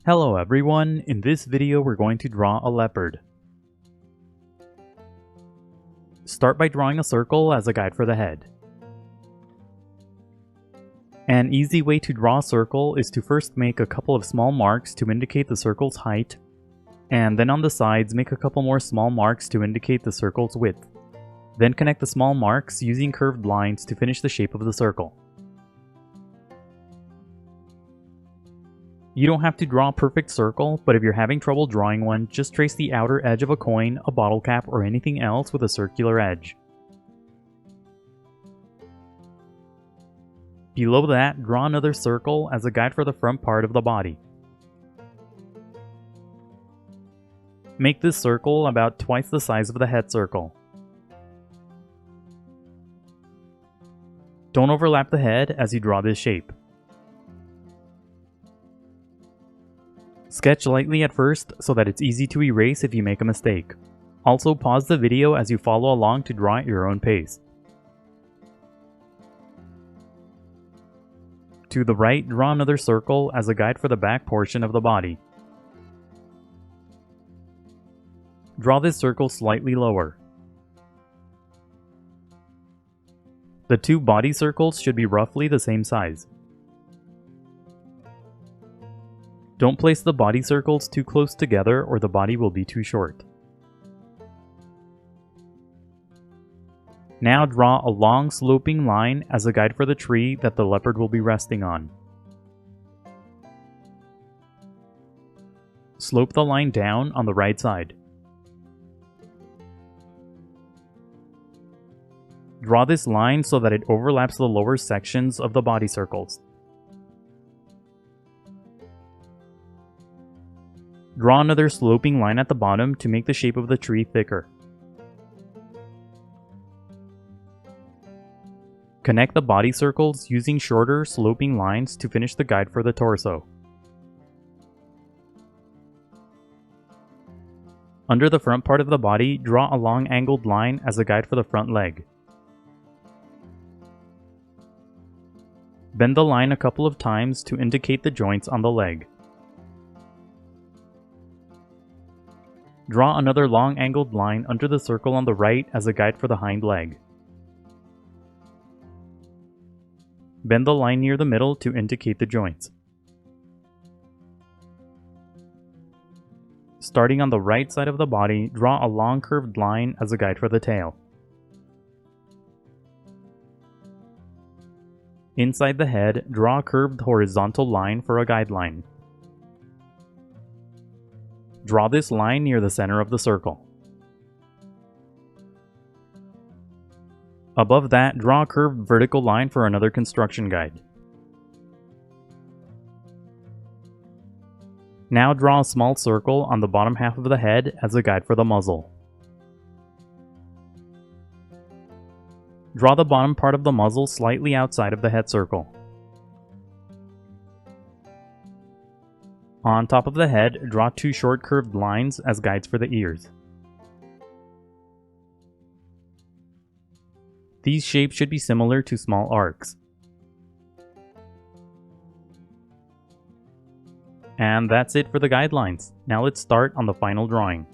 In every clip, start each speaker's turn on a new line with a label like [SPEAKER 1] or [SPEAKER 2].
[SPEAKER 1] Hello everyone, in this video we're going to draw a leopard. Start by drawing a circle as a guide for the head. An easy way to draw a circle is to first make a couple of small marks to indicate the circle's height, and then on the sides make a couple more small marks to indicate the circle's width. Then connect the small marks using curved lines to finish the shape of the circle. You don't have to draw a perfect circle, but if you're having trouble drawing one, just trace the outer edge of a coin, a bottle cap, or anything else with a circular edge. Below that, draw another circle as a guide for the front part of the body. Make this circle about twice the size of the head circle. Don't overlap the head as you draw this shape. Sketch lightly at first so that it's easy to erase if you make a mistake. Also pause the video as you follow along to draw at your own pace. To the right, draw another circle as a guide for the back portion of the body. Draw this circle slightly lower. The two body circles should be roughly the same size. Don't place the body circles too close together or the body will be too short. Now draw a long sloping line as a guide for the tree that the leopard will be resting on. Slope the line down on the right side. Draw this line so that it overlaps the lower sections of the body circles. Draw another sloping line at the bottom to make the shape of the tree thicker. Connect the body circles using shorter, sloping lines to finish the guide for the torso. Under the front part of the body, draw a long angled line as a guide for the front leg. Bend the line a couple of times to indicate the joints on the leg. Draw another long angled line under the circle on the right as a guide for the hind leg. Bend the line near the middle to indicate the joints. Starting on the right side of the body, draw a long curved line as a guide for the tail. Inside the head, draw a curved horizontal line for a guideline. Draw this line near the center of the circle. Above that, draw a curved vertical line for another construction guide. Now draw a small circle on the bottom half of the head as a guide for the muzzle. Draw the bottom part of the muzzle slightly outside of the head circle. On top of the head, draw two short curved lines as guides for the ears. These shapes should be similar to small arcs. And that's it for the guidelines. Now let's start on the final drawing.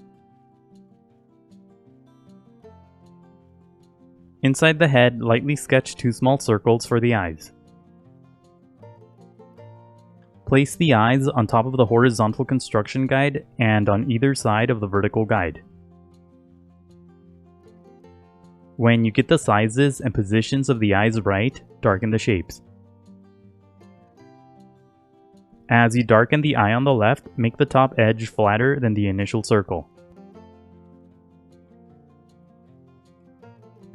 [SPEAKER 1] Inside the head, lightly sketch two small circles for the eyes. Place the eyes on top of the horizontal construction guide and on either side of the vertical guide. When you get the sizes and positions of the eyes right, darken the shapes. As you darken the eye on the left, make the top edge flatter than the initial circle.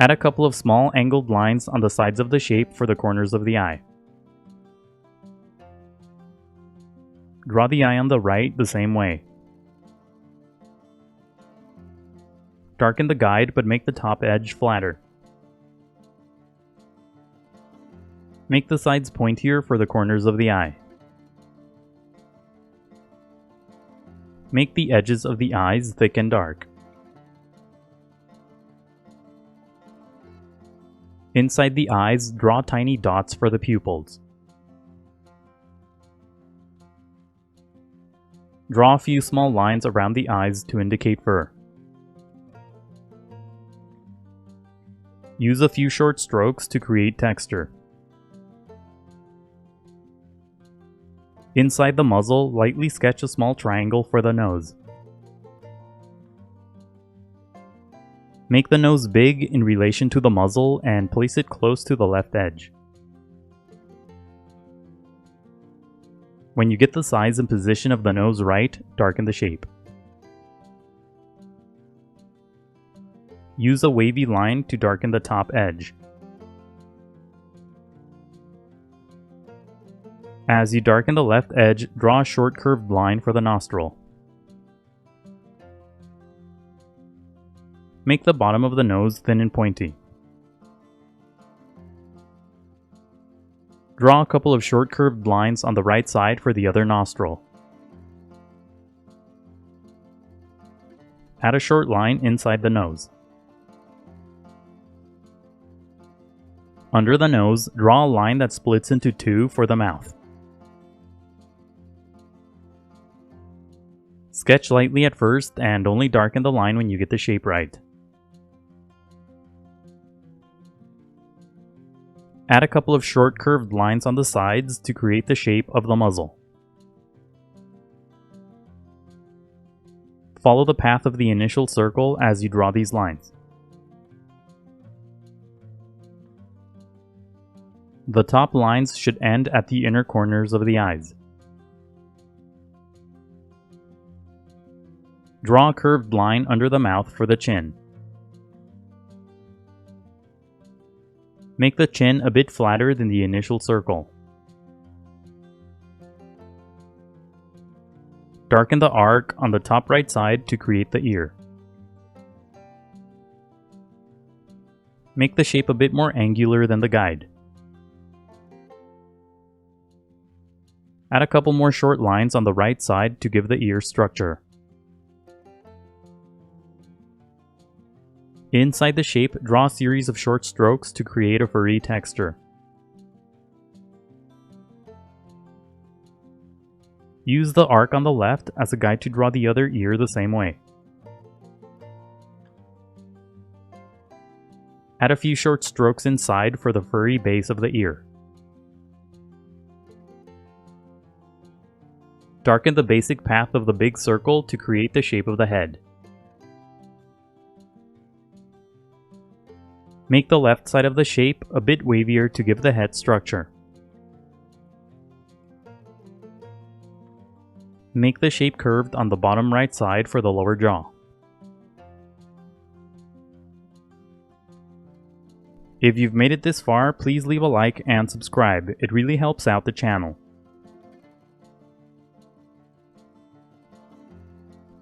[SPEAKER 1] Add a couple of small angled lines on the sides of the shape for the corners of the eye. Draw the eye on the right the same way. Darken the guide but make the top edge flatter. Make the sides pointier for the corners of the eye. Make the edges of the eyes thick and dark. Inside the eyes, draw tiny dots for the pupils. Draw a few small lines around the eyes to indicate fur. Use a few short strokes to create texture. Inside the muzzle, lightly sketch a small triangle for the nose. Make the nose big in relation to the muzzle and place it close to the left edge. When you get the size and position of the nose right, darken the shape. Use a wavy line to darken the top edge. As you darken the left edge, draw a short curved line for the nostril. Make the bottom of the nose thin and pointy. Draw a couple of short curved lines on the right side for the other nostril. Add a short line inside the nose. Under the nose, draw a line that splits into two for the mouth. Sketch lightly at first and only darken the line when you get the shape right. Add a couple of short curved lines on the sides to create the shape of the muzzle. Follow the path of the initial circle as you draw these lines. The top lines should end at the inner corners of the eyes. Draw a curved line under the mouth for the chin. Make the chin a bit flatter than the initial circle. Darken the arc on the top right side to create the ear. Make the shape a bit more angular than the guide. Add a couple more short lines on the right side to give the ear structure. Inside the shape, draw a series of short strokes to create a furry texture. Use the arc on the left as a guide to draw the other ear the same way. Add a few short strokes inside for the furry base of the ear. Darken the basic path of the big circle to create the shape of the head. Make the left side of the shape a bit wavier to give the head structure. Make the shape curved on the bottom right side for the lower jaw. If you've made it this far, please leave a like and subscribe. It really helps out the channel.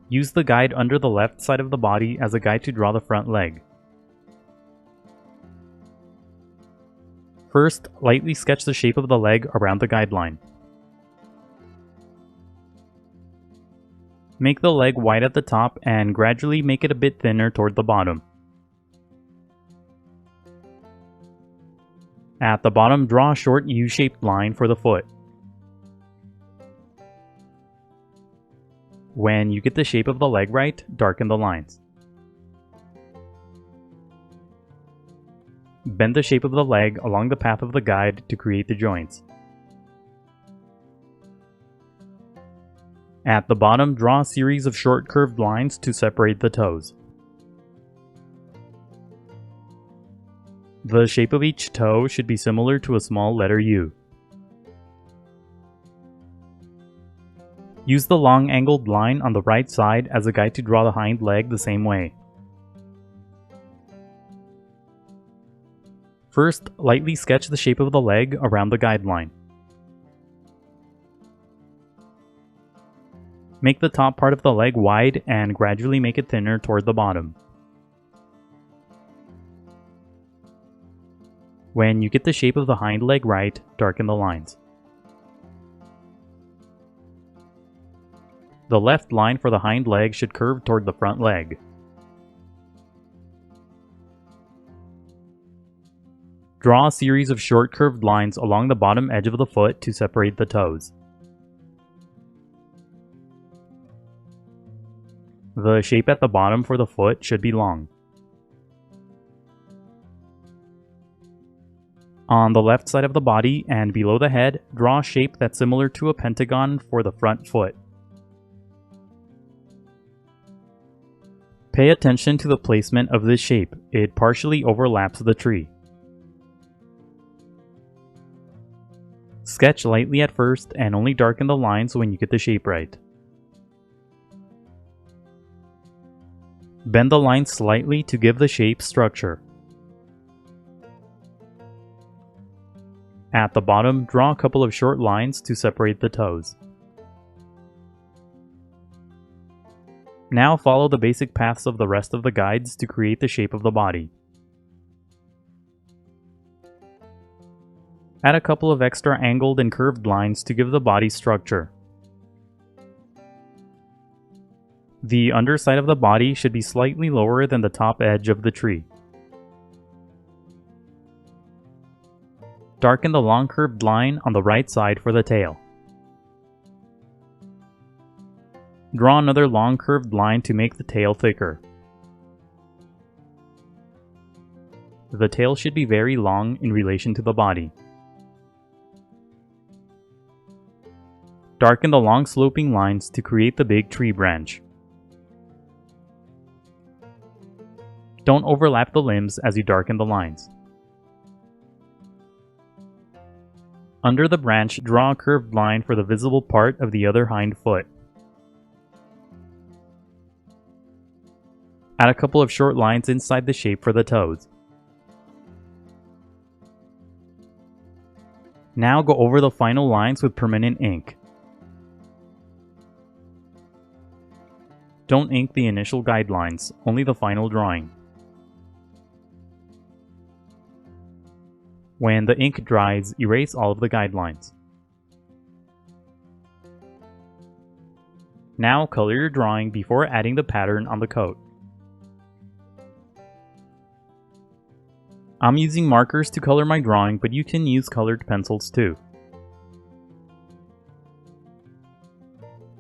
[SPEAKER 1] Use the guide under the left side of the body as a guide to draw the front leg. First, lightly sketch the shape of the leg around the guideline. Make the leg wide at the top and gradually make it a bit thinner toward the bottom. At the bottom, draw a short U-shaped line for the foot. When you get the shape of the leg right, darken the lines. Bend the shape of the leg along the path of the guide to create the joints. At the bottom, draw a series of short curved lines to separate the toes. The shape of each toe should be similar to a small letter U. Use the long angled line on the right side as a guide to draw the hind leg the same way. First, lightly sketch the shape of the leg around the guideline. Make the top part of the leg wide and gradually make it thinner toward the bottom. When you get the shape of the hind leg right, darken the lines. The left line for the hind leg should curve toward the front leg. Draw a series of short curved lines along the bottom edge of the foot to separate the toes. The shape at the bottom for the foot should be long. On the left side of the body and below the head, draw a shape that's similar to a pentagon for the front foot. Pay attention to the placement of this shape. It partially overlaps the tree. Sketch lightly at first and only darken the lines when you get the shape right. Bend the lines slightly to give the shape structure. At the bottom, draw a couple of short lines to separate the toes. Now follow the basic paths of the rest of the guides to create the shape of the body. Add a couple of extra angled and curved lines to give the body structure. The underside of the body should be slightly lower than the top edge of the tree. Darken the long curved line on the right side for the tail. Draw another long curved line to make the tail thicker. The tail should be very long in relation to the body. Darken the long sloping lines to create the big tree branch. Don't overlap the limbs as you darken the lines. Under the branch, draw a curved line for the visible part of the other hind foot. Add a couple of short lines inside the shape for the toes. Now go over the final lines with permanent ink. Don't ink the initial guidelines, only the final drawing. When the ink dries, erase all of the guidelines. Now color your drawing before adding the pattern on the coat. I'm using markers to color my drawing, but you can use colored pencils too.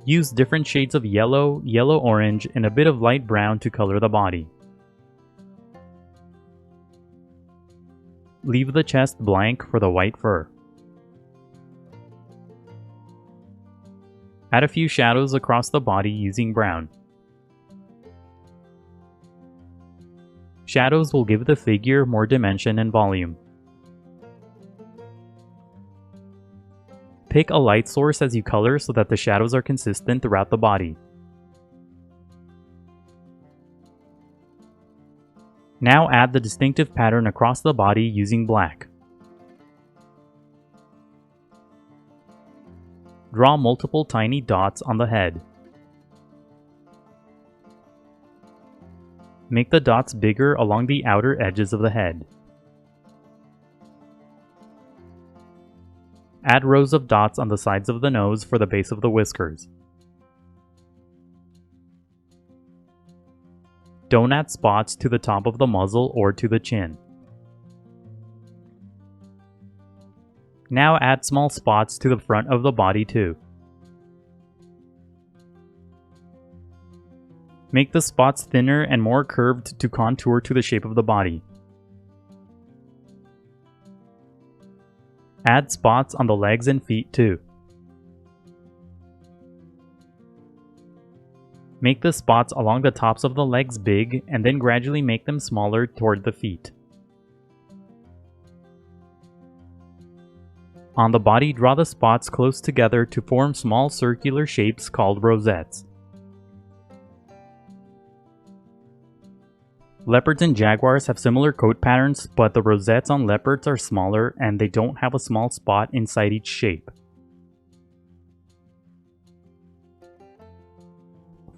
[SPEAKER 1] Use different shades of yellow, yellow-orange, and a bit of light brown to color the body. Leave the chest blank for the white fur. Add a few shadows across the body using brown. Shadows will give the figure more dimension and volume. Pick a light source as you color so that the shadows are consistent throughout the body. Now add the distinctive pattern across the body using black. Draw multiple tiny dots on the head. Make the dots bigger along the outer edges of the head. Add rows of dots on the sides of the nose for the base of the whiskers. Don't add spots to the top of the muzzle or to the chin. Now add small spots to the front of the body too. Make the spots thinner and more curved to contour to the shape of the body. Add spots on the legs and feet too. Make the spots along the tops of the legs big and then gradually make them smaller toward the feet. On the body, draw the spots close together to form small circular shapes called rosettes. Leopards and jaguars have similar coat patterns, but the rosettes on leopards are smaller and they don't have a small spot inside each shape.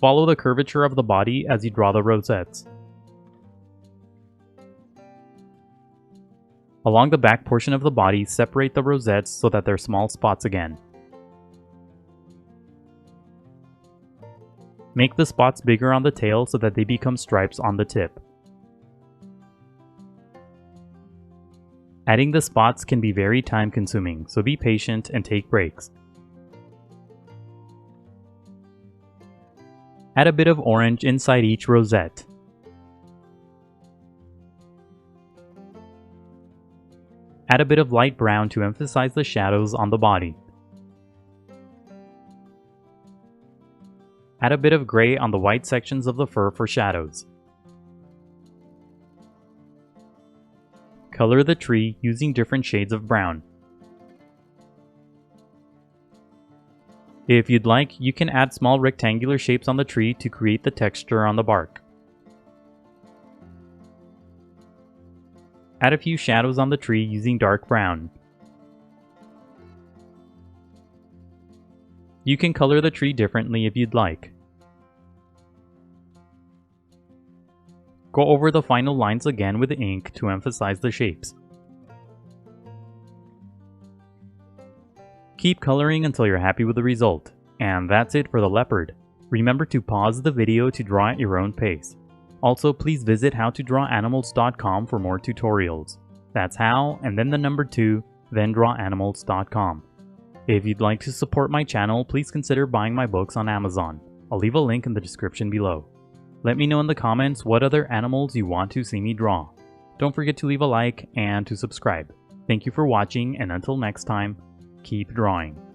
[SPEAKER 1] Follow the curvature of the body as you draw the rosettes. Along the back portion of the body, separate the rosettes so that they're small spots again. Make the spots bigger on the tail so that they become stripes on the tip. Adding the spots can be very time consuming, so be patient and take breaks. Add a bit of orange inside each rosette. Add a bit of light brown to emphasize the shadows on the body. Add a bit of gray on the white sections of the fur for shadows. Color the tree using different shades of brown. If you'd like, you can add small rectangular shapes on the tree to create the texture on the bark. Add a few shadows on the tree using dark brown. You can color the tree differently if you'd like. Go over the final lines again with ink to emphasize the shapes. Keep coloring until you're happy with the result. And that's it for the leopard. Remember to pause the video to draw at your own pace. Also, please visit howtodrawanimals.com for more tutorials. That's how, and then the number 2, then drawanimals.com. If you'd like to support my channel, please consider buying my books on Amazon. I'll leave a link in the description below. Let me know in the comments what other animals you want to see me draw. Don't forget to leave a like and to subscribe. Thank you for watching, and until next time, keep drawing.